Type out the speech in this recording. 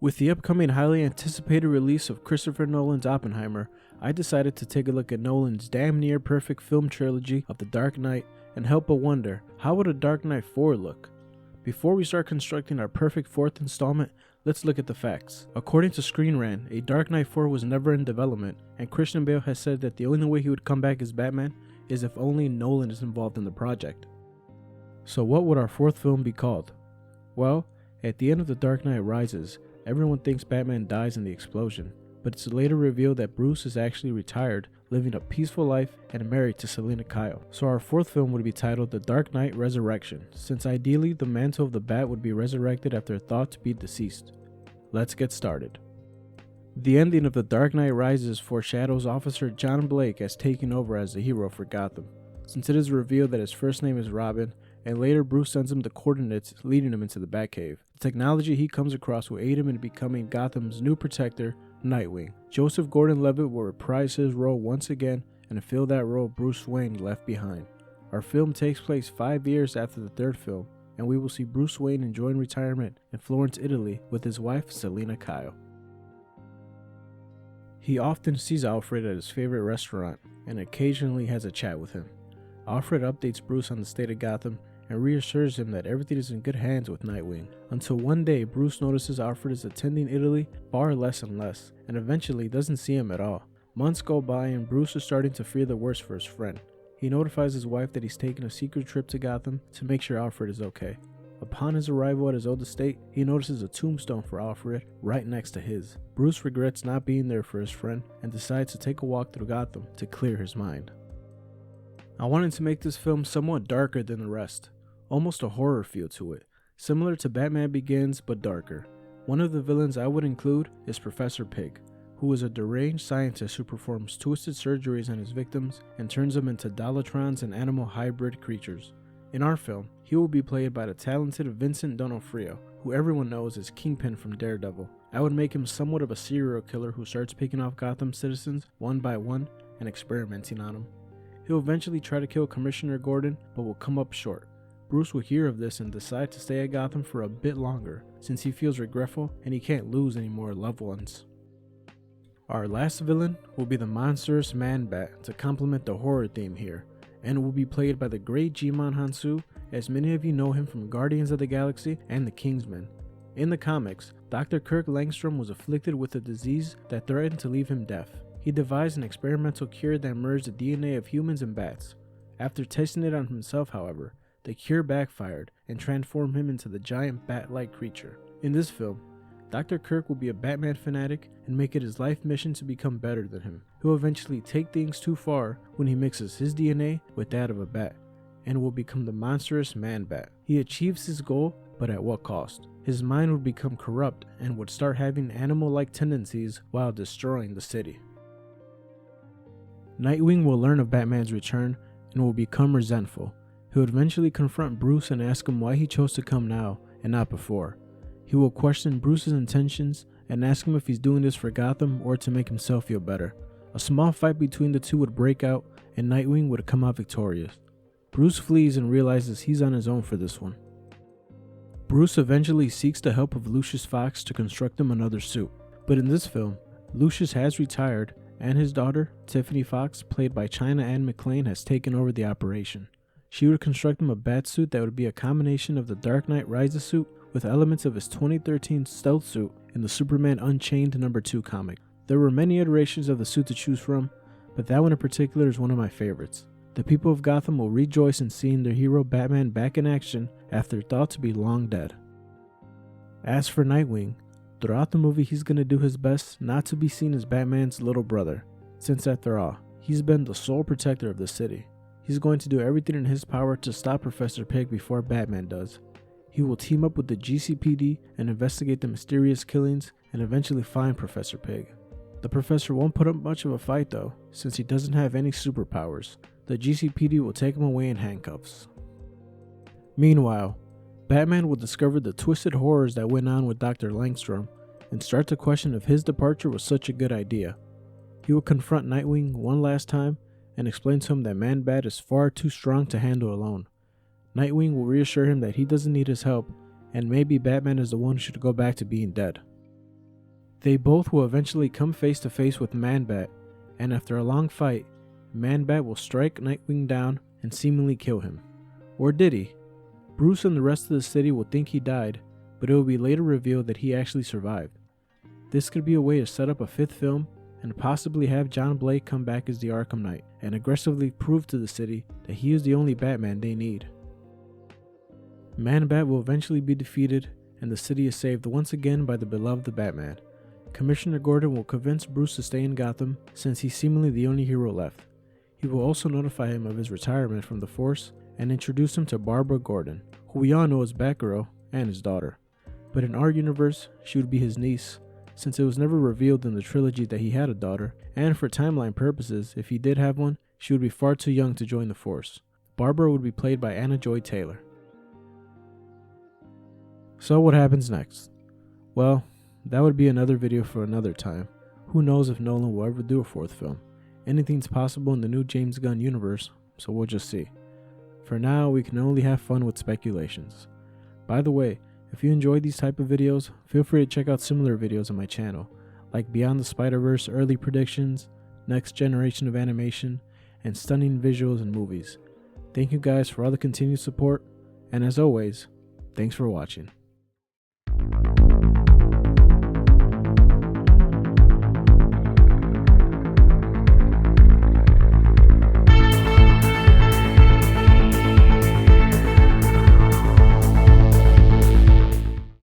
With the upcoming highly anticipated release of Christopher Nolan's Oppenheimer, I decided to take a look at Nolan's damn near perfect film trilogy of The Dark Knight and help but wonder, how would a Dark Knight 4 look? Before we start constructing our perfect fourth installment, let's look at the facts. According to Screen Rant, a Dark Knight 4 was never in development, and Christian Bale has said that the only way he would come back as Batman is if only Nolan is involved in the project. So what would our fourth film be called? Well, at the end of The Dark Knight Rises, everyone thinks Batman dies in the explosion, but it's later revealed that Bruce is actually retired, living a peaceful life, and married to Selina Kyle. So our fourth film would be titled The Dark Knight Resurrection, since ideally the mantle of the Bat would be resurrected after thought to be deceased. Let's get started. The ending of The Dark Knight Rises foreshadows Officer John Blake as taking over as the hero for Gotham, since it is revealed that his first name is Robin, and later Bruce sends him the coordinates leading him into the Batcave. The technology he comes across will aid him in becoming Gotham's new protector, Nightwing. Joseph Gordon-Levitt will reprise his role once again and fill that role Bruce Wayne left behind. Our film takes place 5 years after the third film, and we will see Bruce Wayne enjoying retirement in Florence, Italy with his wife Selina Kyle. He often sees Alfred at his favorite restaurant and occasionally has a chat with him. Alfred updates Bruce on the state of Gotham and reassures him that everything is in good hands with Nightwing, until one day Bruce notices Alfred is attending Italy far less and less, and eventually doesn't see him at all. Months go by and Bruce is starting to fear the worst for his friend. He notifies his wife that he's taking a secret trip to Gotham to make sure Alfred is okay. Upon his arrival at his old estate, he notices a tombstone for Alfred right next to his. Bruce regrets not being there for his friend and decides to take a walk through Gotham to clear his mind. I wanted to make this film somewhat darker than the rest, almost a horror feel to it, similar to Batman Begins but darker. One of the villains I would include is Professor Pig, who is a deranged scientist who performs twisted surgeries on his victims and turns them into Dolatrons and animal hybrid creatures. In our film, he will be played by the talented Vincent D'Onofrio, who everyone knows as Kingpin from Daredevil. I would make him somewhat of a serial killer who starts picking off Gotham citizens one by one and experimenting on them. He'll eventually try to kill Commissioner Gordon, but will come up short. Bruce will hear of this and decide to stay at Gotham for a bit longer, since he feels regretful and he can't lose any more loved ones. Our last villain will be the monstrous Man-Bat to complement the horror theme here, and will be played by the great Djimon Hounsou, as many of you know him from Guardians of the Galaxy and The Kingsman. In the comics, Dr. Kirk Langstrom was afflicted with a disease that threatened to leave him deaf. He devised an experimental cure that merged the DNA of humans and bats. After testing it on himself, however, the cure backfired and transformed him into the giant bat-like creature. In this film, Dr. Kirk will be a Batman fanatic and make it his life mission to become better than him. He'll eventually take things too far when he mixes his DNA with that of a bat, and will become the monstrous Man-Bat. He achieves his goal, but at what cost? His mind would become corrupt and would start having animal-like tendencies while destroying the city. Nightwing will learn of Batman's return and will become resentful. He would eventually confront Bruce and ask him why he chose to come now and not before. He will question Bruce's intentions and ask him if he's doing this for Gotham or to make himself feel better. A small fight between the two would break out and Nightwing would come out victorious. Bruce flees and realizes he's on his own for this one. Bruce eventually seeks the help of Lucius Fox to construct him another suit, but in this film, Lucius has retired and his daughter, Tiffany Fox, played by China Anne McClain, has taken over the operation. She would construct him a bat suit that would be a combination of the Dark Knight Rises suit with elements of his 2013 stealth suit in the Superman Unchained No. 2 comic. There were many iterations of the suit to choose from, but that one in particular is one of my favorites. The people of Gotham will rejoice in seeing their hero Batman back in action after thought to be long dead. As for Nightwing, throughout the movie he's going to do his best not to be seen as Batman's little brother, since after all, he's been the sole protector of the city. He's going to do everything in his power to stop Professor Pig before Batman does. He will team up with the GCPD and investigate the mysterious killings and eventually find Professor Pig. The professor won't put up much of a fight though, since he doesn't have any superpowers. The GCPD will take him away in handcuffs. Meanwhile, Batman will discover the twisted horrors that went on with Dr. Langstrom and start to question if his departure was such a good idea. He will confront Nightwing one last time and explain to him that Man-Bat is far too strong to handle alone. Nightwing will reassure him that he doesn't need his help, and maybe Batman is the one who should go back to being dead. They both will eventually come face to face with Man-Bat, and after a long fight, Man-Bat will strike Nightwing down and seemingly kill him. Or did he? Bruce and the rest of the city will think he died, but it will be later revealed that he actually survived. This could be a way to set up a fifth film and possibly have John Blake come back as the Arkham Knight and aggressively prove to the city that he is the only Batman they need. Man-Bat will eventually be defeated and the city is saved once again by the beloved Batman. Commissioner Gordon will convince Bruce to stay in Gotham since he's seemingly the only hero left. He will also notify him of his retirement from the force and introduce him to Barbara Gordon, who we all know as Batgirl and his daughter. But in our universe, she would be his niece, since it was never revealed in the trilogy that he had a daughter, and for timeline purposes, if he did have one, she would be far too young to join the force. Barbara would be played by Anna Joy Taylor. So what happens next? Well, that would be another video for another time. Who knows if Nolan will ever do a fourth film. Anything's possible in the new James Gunn universe, so we'll just see. For now, we can only have fun with speculations. By the way, if you enjoy these type of videos, feel free to check out similar videos on my channel, like Beyond the Spider-Verse early predictions, next generation of animation, and stunning visuals and movies. Thank you guys for all the continued support, and as always, thanks for watching.